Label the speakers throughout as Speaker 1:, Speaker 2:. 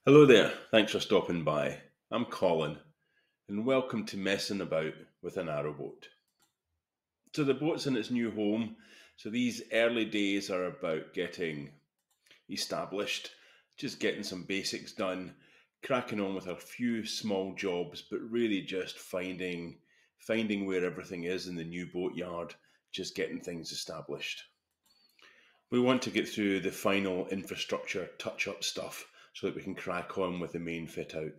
Speaker 1: Hello there, thanks for stopping by. I'm Colin, and welcome to Messing About with a Narrowboat. So the boat's in its new home, so these early days are about getting established, just getting some basics done, cracking on with a few small jobs, but really just finding where everything is in the new boatyard, just getting things established. We want to get through the final infrastructure touch-up stuff so that we can crack on with the main fit out.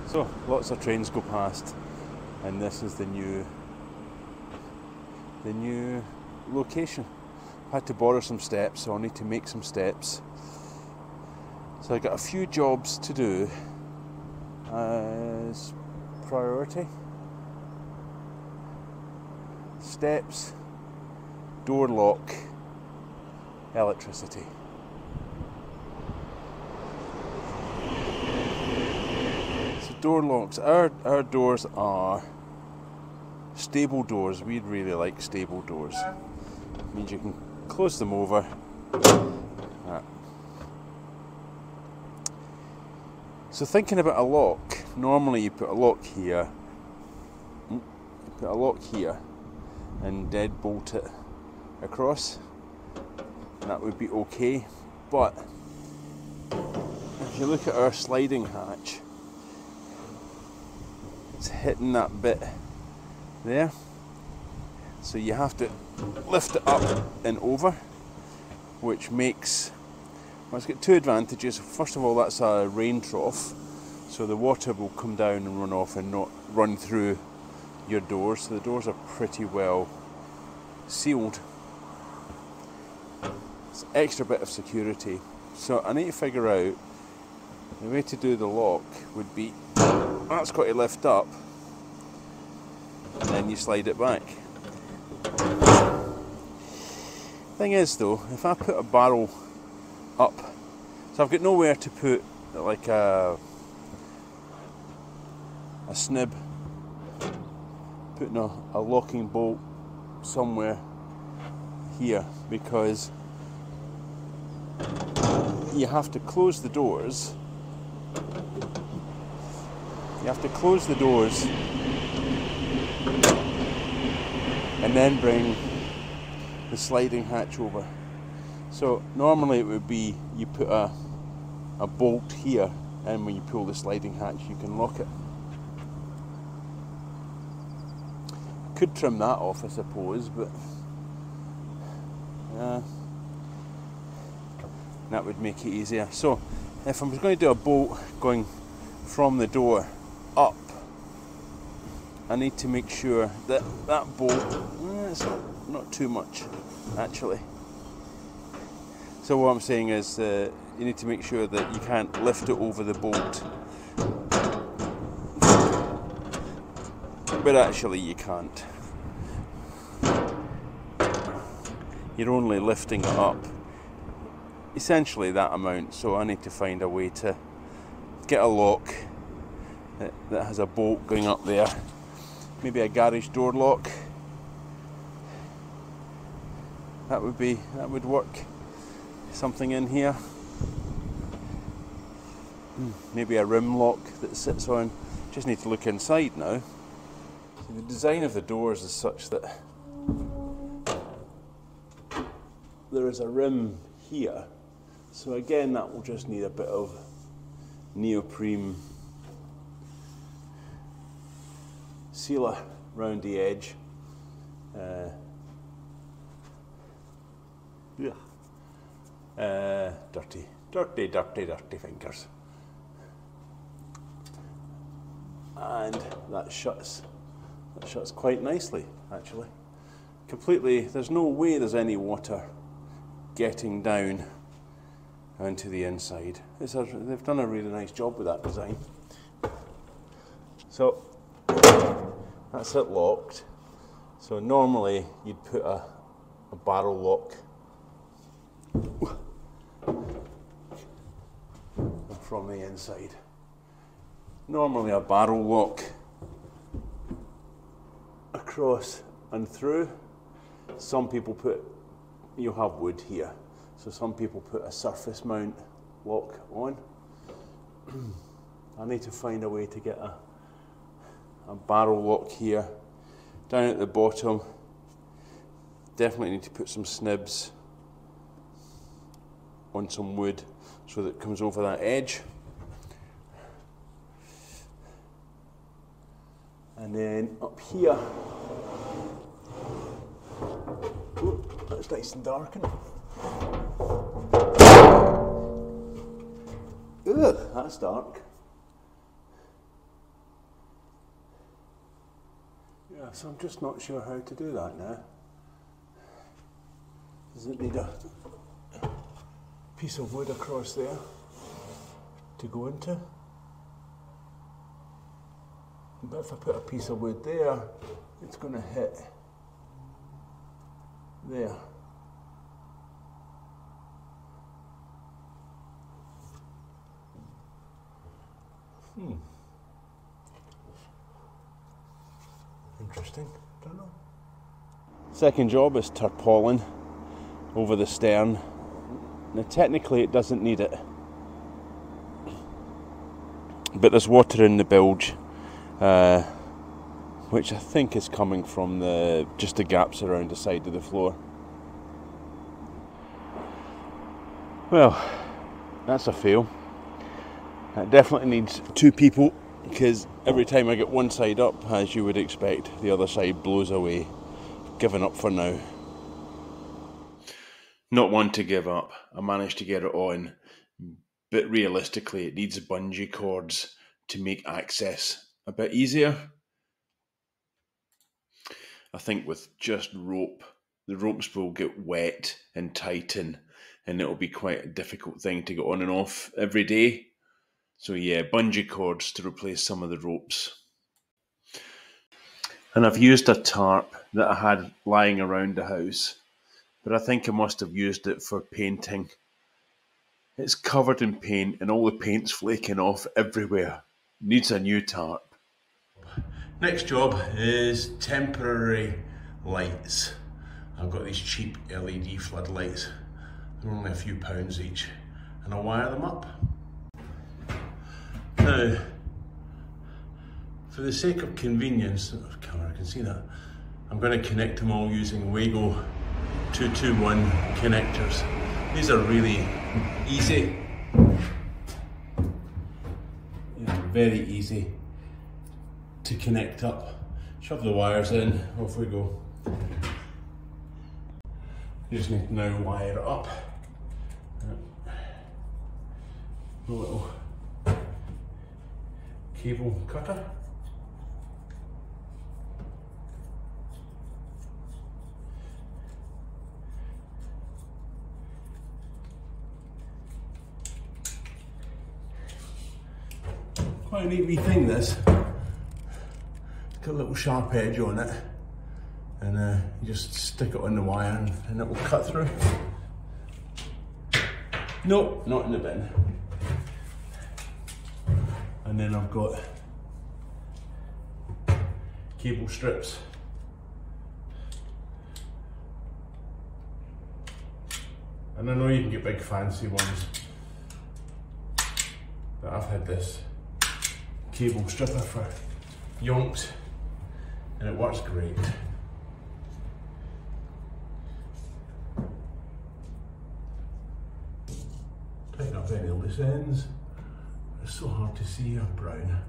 Speaker 1: So lots of trains go past, and this is the new location. I had to borrow some steps, so I'll need to make some steps. So I got a few jobs to do as priority. Steps, door lock, electricity. So door locks, our doors are stable doors. We really like stable doors. It means you can close them over. So thinking about a lock, normally you put a lock here, and deadbolt it across. That would be okay, but if you look at our sliding hatch, it's hitting that bit there, so you have to lift it up and over, which makes, well, it's got two advantages. First of all, that's a rain trough, so the water will come down and run off and not run through your doors. So the doors are pretty well sealed. It's an extra bit of security. So I need to figure out the way to do the lock would be, that's got to lift up and then you slide it back. Thing is though, if I put a barrel up, so I've got nowhere to put like a snib, putting a locking bolt somewhere here, because you have to close the doors. And then bring the sliding hatch over. So normally it would be you put a bolt here, and when you pull the sliding hatch you can lock it. Could trim that off, I suppose, but that would make it easier. So if I'm going to do a bolt going from the door up, I need to make sure that that bolt, it's not too much actually. So what I'm saying is you need to make sure that you can't lift it over the bolt, but actually you can't. You're only lifting it up essentially that amount, so I need to find a way to get a lock that has a bolt going up there. Maybe a garage door lock. That would work. Something in here. Maybe a rim lock that sits on. Just need to look inside now. So the design of the doors is such that there is a rim here. So again, that will just need a bit of neoprene sealer round the edge. Dirty fingers. And that shuts quite nicely, actually. Completely, there's no way there's any water getting down onto the inside. They've done a really nice job with that design. So that's it locked. So normally you'd put a barrel lock from the inside. normally a barrel lock across and through. Some people you'll have wood here, so some people put a surface mount lock on. I need to find a way to get a barrel lock here. Down at the bottom, definitely need to put some snibs on some wood so that it comes over that edge. And then up here, ooh, that's nice and dark, isn't it? Ugh, that's dark. Yeah, so I'm just not sure how to do that now. Does it need a piece of wood across there to go into? But if I put a piece of wood there, it's going to hit there. Interesting, don't know. Second job is tarpaulin over the stern. Now technically it doesn't need it, but there's water in the bilge, which I think is coming from just the gaps around the side of the floor. Well, that's a fail. It definitely needs two people, because every time I get one side up, as you would expect, the other side blows away. Given up for now. Not one to give up. I managed to get it on, but realistically it needs bungee cords to make access a bit easier. I think with just rope, the ropes will get wet and tighten, and it'll be quite a difficult thing to get on and off every day. So yeah, bungee cords to replace some of the ropes. And I've used a tarp that I had lying around the house, but I think I must have used it for painting. It's covered in paint and all the paint's flaking off everywhere. Needs a new tarp. Next job is temporary lights. I've got these cheap LED floodlights. They're only a few pounds each, and I'll wire them up. Now, for the sake of convenience, the camera can see that, I'm going to connect them all using Wago 221 connectors. These are really easy. Very easy to connect up. Shove the wires in, off we go. You just need to now wire it up. A little cable cutter. Quite a neat wee thing, this. It's got a little sharp edge on it, and you just stick it on the wire and it will cut through. No, not in the bin. And then I've got cable strips. And I know you can get big fancy ones, but I've had this cable stripper for yonks and it works great. Tighten up any loose ends. It's so hard to see, I'm brown.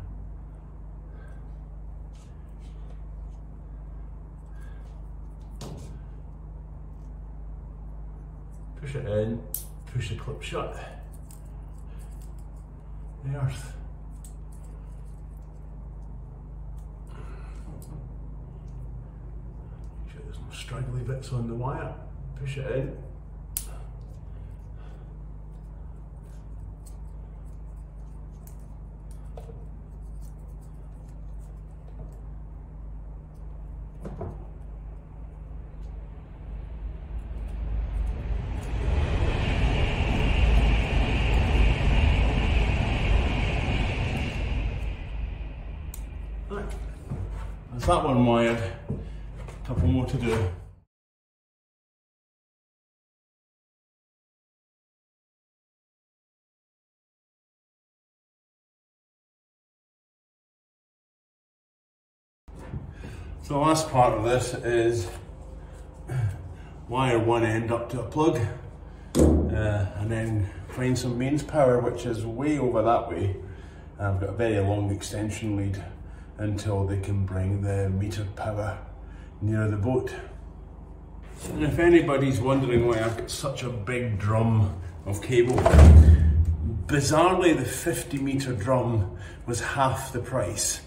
Speaker 1: Push it in, push the clip shut. The earth. Make sure there's no straggly bits on the wire. Push it in. that one wired, a couple more to do. So the last part of this is wire one end up to a plug and then find some mains power, which is way over that way. I've got a very long extension lead until they can bring the metered power near the boat. And if anybody's wondering why I've got such a big drum of cable, bizarrely the 50-metre drum was half the price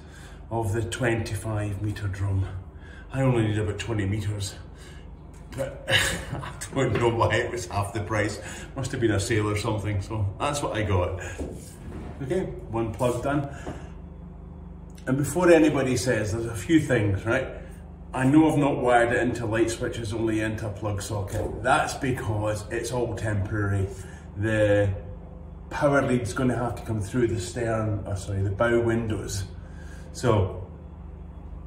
Speaker 1: of the 25-metre drum. I only need about 20 metres, but I don't know why it was half the price. Must have been a sale or something, so that's what I got. Okay, one plug done. And before anybody says, there's a few things, right? I know I've not wired it into light switches, only into a plug socket. That's because it's all temporary. The power lead's going to have to come through the bow windows. So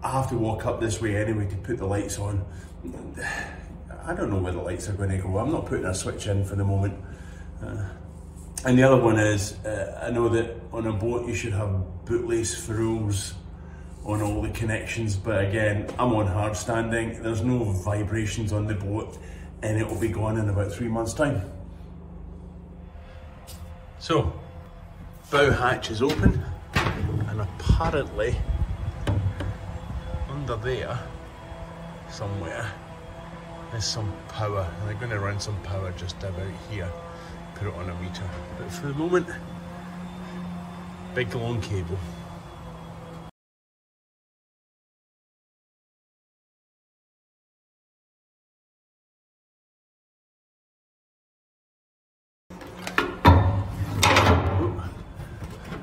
Speaker 1: I have to walk up this way anyway to put the lights on. I don't know where the lights are going to go. I'm not putting a switch in for the moment. And the other one is, I know that on a boat you should have bootlace throws on all the connections, but again, I'm on hard standing. There's no vibrations on the boat and it will be gone in about 3 months' time. So, bow hatch is open, and apparently under there somewhere is some power, and I'm going to run some power just about here, put it on a meter, but for the moment, big long cable.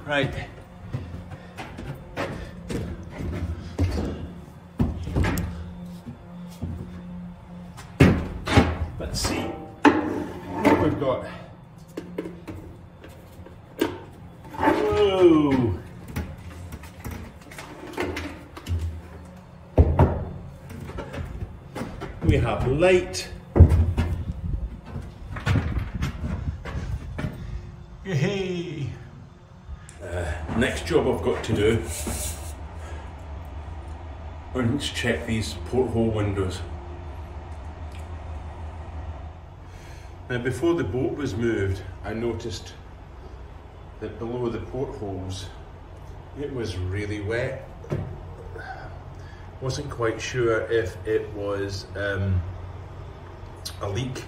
Speaker 1: Right. Let's see what we've got. Whoa! We have light. Yay! Next job I've got to do, let's check these porthole windows. Now before the boat was moved, I noticed that below the portholes it was really wet. Wasn't quite sure if it was a leak.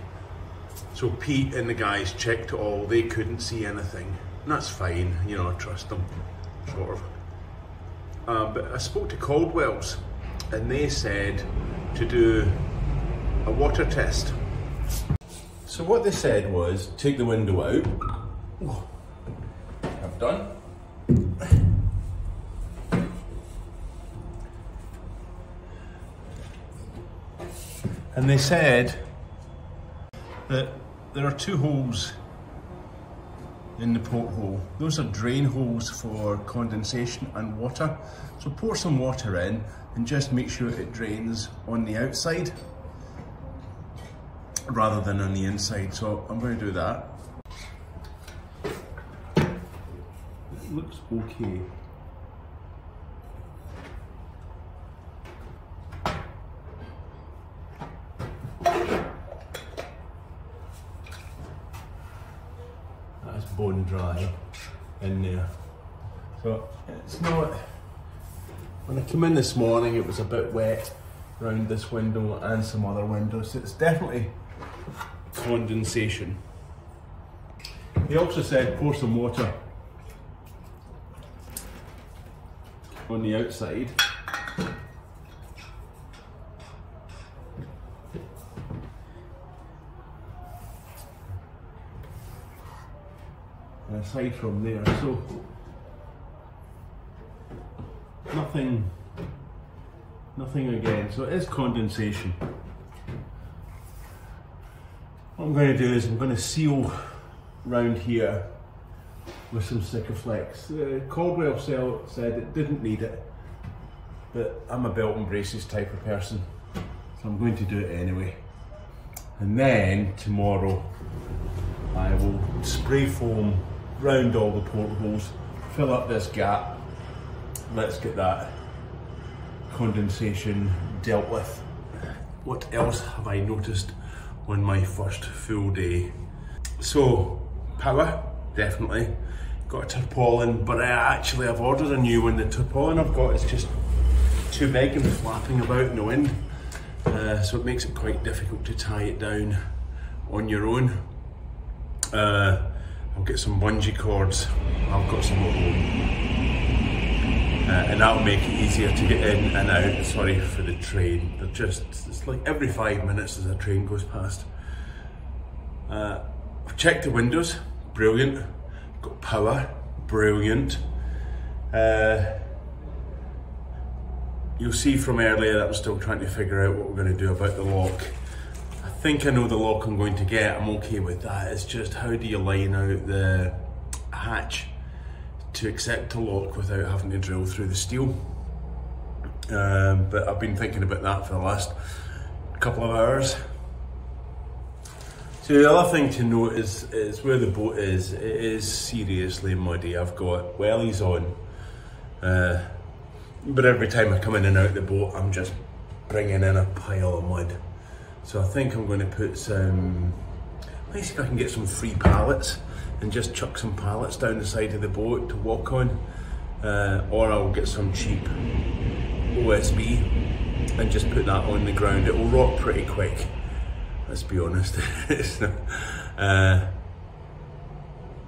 Speaker 1: So Pete and the guys checked it all, they couldn't see anything. And that's fine, you know, I trust them, sort of. But I spoke to Caldwell's and they said to do a water test. So what they said was, take the window out. Oh, I've done. And they said that there are 2 holes in the porthole. Those are drain holes for condensation and water. So pour some water in and just make sure it drains on the outside rather than on the inside. So I'm going to do that. It looks okay. That's bone dry in there. So it's not, when I came in this morning it was a bit wet around this window and some other windows. So it's definitely condensation. He also said pour some water on the outside. And aside from there, so nothing again, so it is condensation. What I'm going to do is I'm going to seal round here with some Sikaflex. Caldwell said it didn't need it, but I'm a belt and braces type of person, so I'm going to do it anyway. And then tomorrow I will spray foam round all the portholes, fill up this gap. Let's get that condensation dealt with. What else have I noticed on my first full day? So, power, definitely. Got a tarpaulin, but I've ordered a new one. The tarpaulin I've got is just too big and flapping about in the wind. So it makes it quite difficult to tie it down on your own. I'll get some bungee cords. I've got some at home. And that'll make it easier to get in and out. Sorry for the train. It's like every 5 minutes as a train goes past. I've checked the windows, brilliant. Got power, brilliant. You'll see from earlier that I'm still trying to figure out what we're going to do about the lock. I think I know the lock I'm going to get, I'm okay with that. It's just how do you line out the hatch to accept a lock without having to drill through the steel. But I've been thinking about that for the last couple of hours. So the other thing to note is where the boat is. It is seriously muddy. I've got wellies on, but every time I come in and out the boat, I'm just bringing in a pile of mud. So I think I'm going to put some, let me see if I can get some free pallets and just chuck some pallets down the side of the boat to walk on, or I'll get some cheap OSB and just put that on the ground. It will rot pretty quick, let's be honest.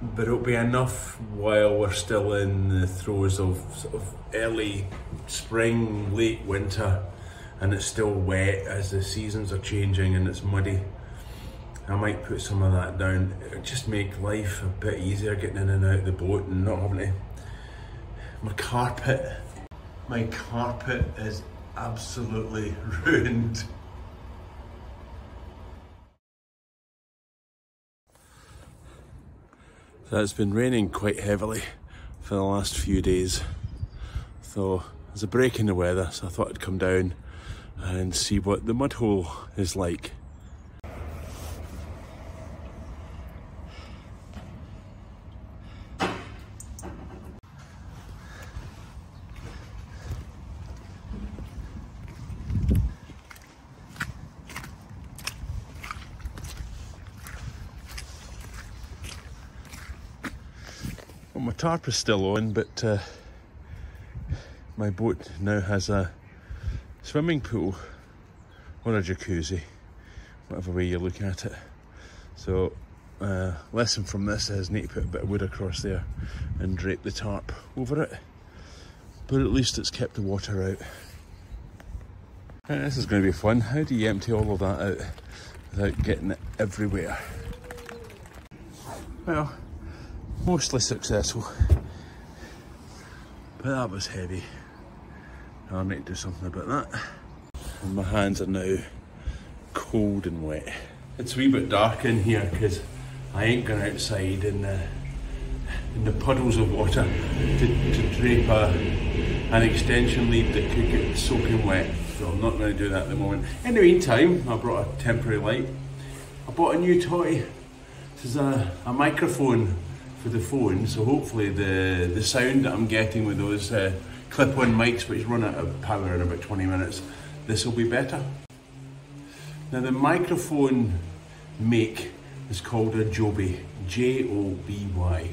Speaker 1: But it'll be enough while we're still in the throes of sort of early spring, late winter, and it's still wet as the seasons are changing and it's muddy. I might put some of that down. It'll just make life a bit easier getting in and out of the boat and not having to. My carpet is absolutely ruined. So it's been raining quite heavily for the last few days. So there's a break in the weather, so I thought I'd come down and see what the mud hole is like. Well, my tarp is still on, but my boat now has a swimming pool or a jacuzzi, whatever way you look at it. So lesson from this is need to put a bit of wood across there and drape the tarp over it, but at least it's kept the water out. And this is going to be fun. How do you empty all of that out without getting it everywhere? Well, mostly successful, but that was heavy. I'll need to do something about that. And my hands are now cold and wet. It's a wee bit dark in here because I ain't gone outside in the puddles of water to drape an extension lead that could get soaking wet. So I'm not going to do that at the moment. In the meantime, I brought a temporary light. I bought a new toy. This is a microphone for the phone, so hopefully the sound that I'm getting with those clip-on mics, which run out of power in about 20 minutes, this will be better. Now the microphone make is called a Joby, J-O-B-Y.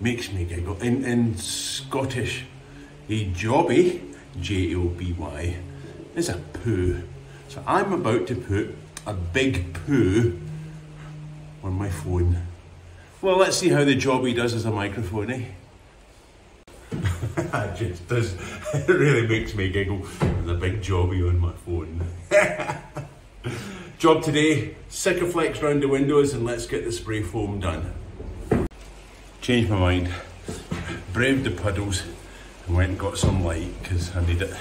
Speaker 1: Makes me giggle. In Scottish, a Jobby, J-O-B-Y, is a poo. So I'm about to put a big poo on my phone. Well, let's see how the Jobby does as a microphone, eh? It just does. It really makes me giggle with a big Jobby on my phone. Job today, Sikaflex round the windows and let's get the spray foam done. Changed my mind, braved the puddles and went and got some light because I need it.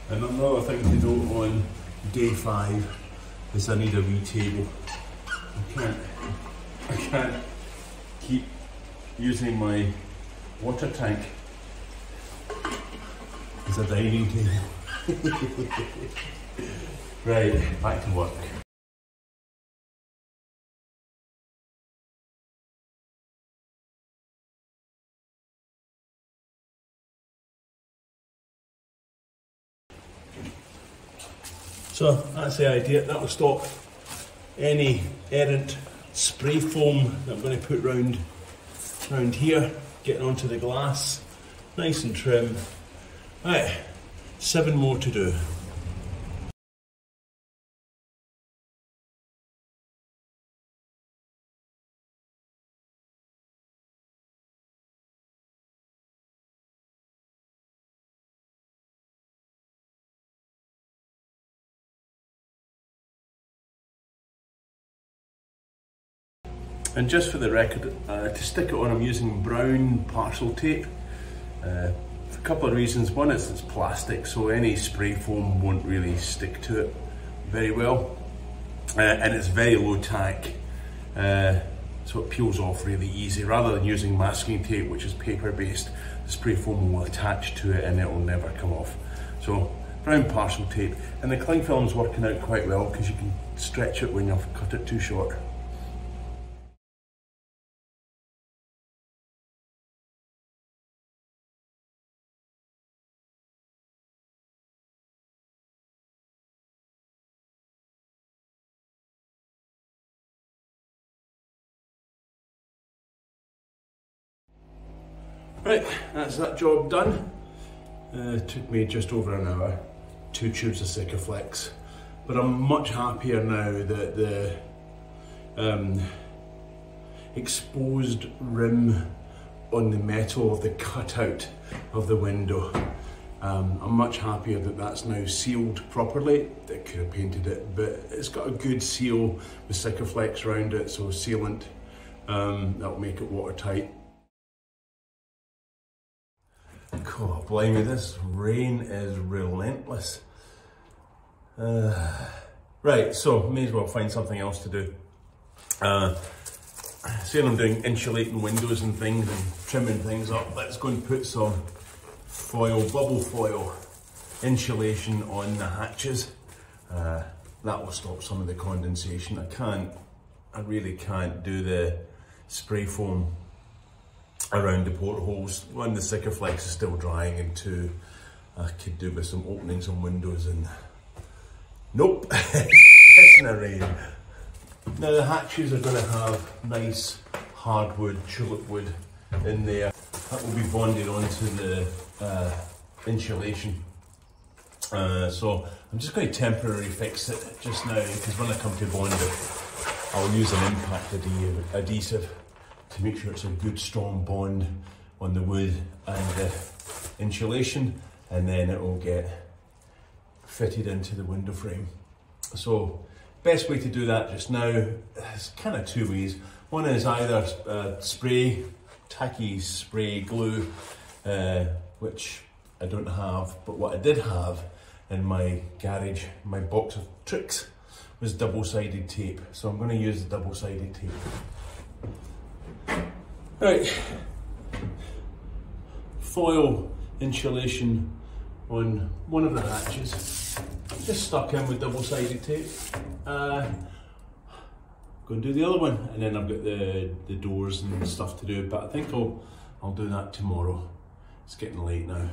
Speaker 1: And another thing to note on day 5 is I need a wee table. I can't keep using my water tank It's a dining table. Right, back to work. So that's the idea. That will stop any errant spray foam that I'm going to put round here, getting onto the glass, nice and trim. Right, 7 more to do. And just for the record, to stick it on, I'm using brown parcel tape for a couple of reasons. One is it's plastic, so any spray foam won't really stick to it very well, and it's very low tack, so it peels off really easy. Rather than using masking tape, which is paper based, the spray foam will attach to it and it will never come off. So brown parcel tape, and the cling film's working out quite well because you can stretch it when you've cut it too short. Right, that's that job done. Took me just over an hour, 2 tubes of Sikaflex, but I'm much happier now that the exposed rim on the metal of the cutout of the window, I'm much happier that that's now sealed properly. I could have painted it, but it's got a good seal with Sikaflex around it, so sealant, that'll make it watertight. God, blimey, this rain is relentless. Right, so may as well find something else to do. Saying I'm doing insulating windows and things and trimming things up, let's go and put some foil, bubble foil insulation on the hatches. That will stop some of the condensation. I really can't do the spray foam around the portholes. One, the Sikaflex is still drying, and 2, I could do with some openings on windows, and nope, it's in the rain. Now the hatches are going to have nice hardwood, tulip wood in there. That will be bonded onto the insulation. So I'm just going to temporarily fix it just now, because when I come to bond it, I'll use an impact adhesive to make sure it's a good strong bond on the wood and the insulation, and then it will get fitted into the window frame. So best way to do that just now is kind of 2 ways. One is either tacky spray glue, which I don't have, but what I did have in my garage, my box of tricks, was double-sided tape. So I'm going to use the double-sided tape. Right, foil insulation on one of the hatches, just stuck in with double-sided tape. Go and do the other one, and then I've got the doors and stuff to do, but I think I'll do that tomorrow. It's getting late now.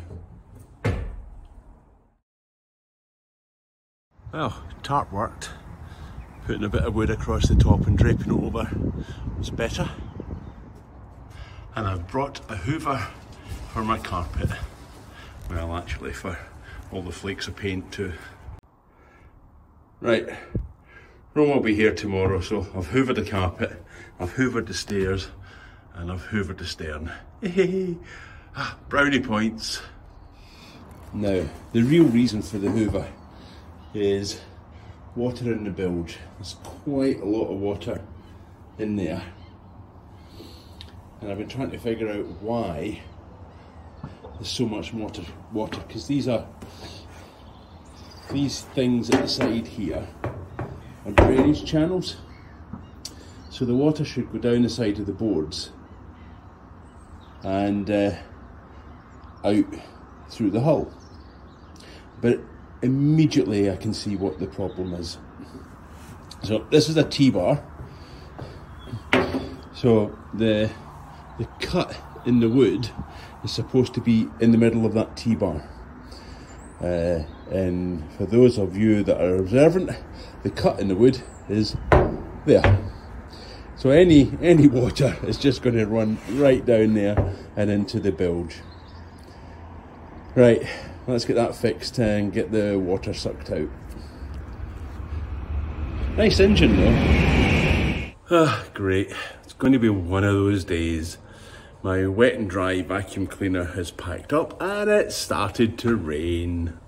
Speaker 1: Well, tarp worked. Putting a bit of wood across the top and draping it over was better. And I've brought a hoover for my carpet. Well, actually for all the flakes of paint too. Right, Roma will be here tomorrow, so I've hoovered the carpet, I've hoovered the stairs, and I've hoovered the stern. Brownie points. Now, the real reason for the hoover is water in the bilge. There's quite a lot of water in there. And I've been trying to figure out why there's so much water, because these things at the side here are drainage channels. So the water should go down the side of the boards and out through the hull. but immediately I can see what the problem is. So this is a T-bar. So the cut in the wood is supposed to be in the middle of that T-bar. And for those of you that are observant, the cut in the wood is there. So any water is just going to run right down there and into the bilge. Right, let's get that fixed and get the water sucked out. Nice engine though. Ah, great. It's going to be one of those days. My wet and dry vacuum cleaner has packed up and it started to rain.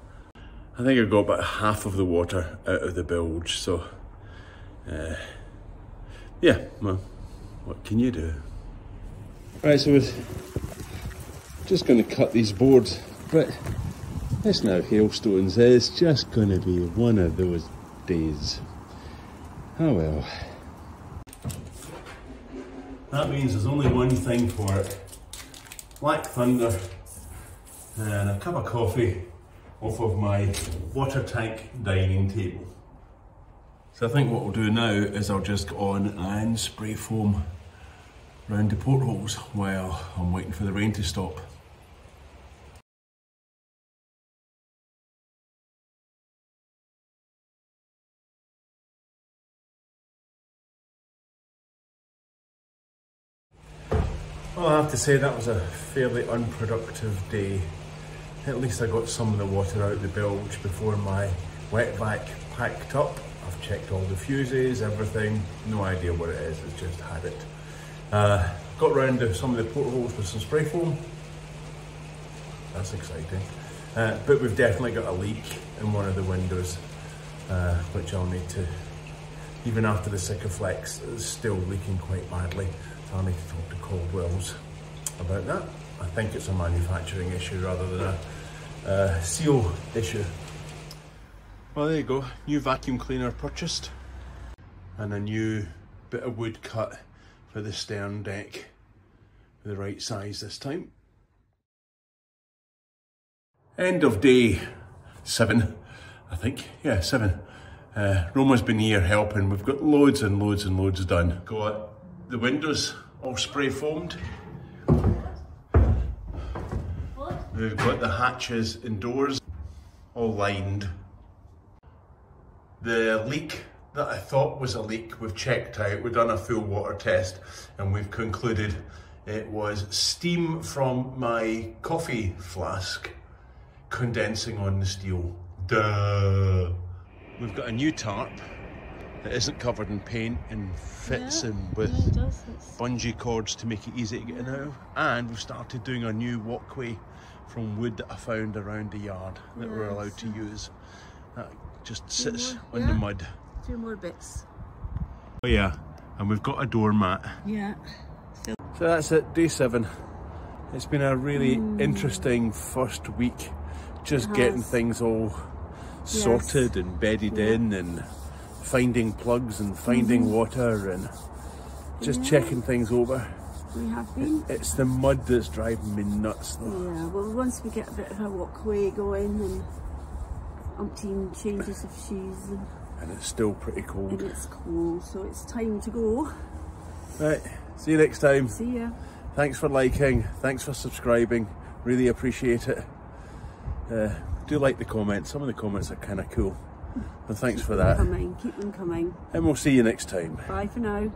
Speaker 1: I think I got about half of the water out of the bilge, so yeah, well, what can you do? Right, so we're just going to cut these boards, but it's now hailstones. It's just going to be one of those days. Oh well. That means there's only one thing for it. Black Thunder and a cup of coffee off of my water tank dining table. So I think what we'll do now is I'll just go on and spray foam around the portholes while I'm waiting for the rain to stop. Well, I have to say that was a fairly unproductive day. At least I got some of the water out of the bilge before my wet vac packed up. I've checked all the fuses, everything, no idea what it is, it's just had it. Got round to some of the portholes with some spray foam. That's exciting. But we've definitely got a leak in one of the windows, which I'll need to, even after the Sikaflex, it's still leaking quite badly. So I'll need to talk to Caldwell's about that. I think it's a manufacturing issue rather than a seal issue. Well, there you go, new vacuum cleaner purchased and a new bit of wood cut for the stern deck, the right size this time. End of day 7, I think, yeah, 7. Roma's been here helping. We've got loads and loads and loads done. Got the windows all spray foamed. We've got the hatches indoors all lined. The leak that I thought was a leak, we've checked out, we've done a full water test and we've concluded it was steam from my coffee flask condensing on the steel. Duh! We've got a new tarp that isn't covered in paint and fits in with bungee cords to make it easy to get in and out of. And we've started doing a new walkway from wood that I found around the yard that we're allowed to use. That just sits on the mud.
Speaker 2: 2 more bits.
Speaker 1: Oh yeah, and we've got a doormat.
Speaker 2: Yeah.
Speaker 1: So that's it, day 7. It's been a really interesting first week, just getting things all sorted and bedded in and finding plugs and finding water and just checking things over.
Speaker 2: We have been.
Speaker 1: It's the mud that's driving me nuts though.
Speaker 2: Yeah, well once we get a bit of a walkway going and umpteen changes of shoes
Speaker 1: and it's still pretty cold.
Speaker 2: And it's cold, so it's time to go.
Speaker 1: Right, see you next time.
Speaker 2: See ya.
Speaker 1: Thanks for liking, thanks for subscribing, really appreciate it. Do like the comments, some of the comments are kind of cool. So thanks for that.
Speaker 2: Keep them coming.
Speaker 1: And we'll see you next time.
Speaker 2: Bye for now.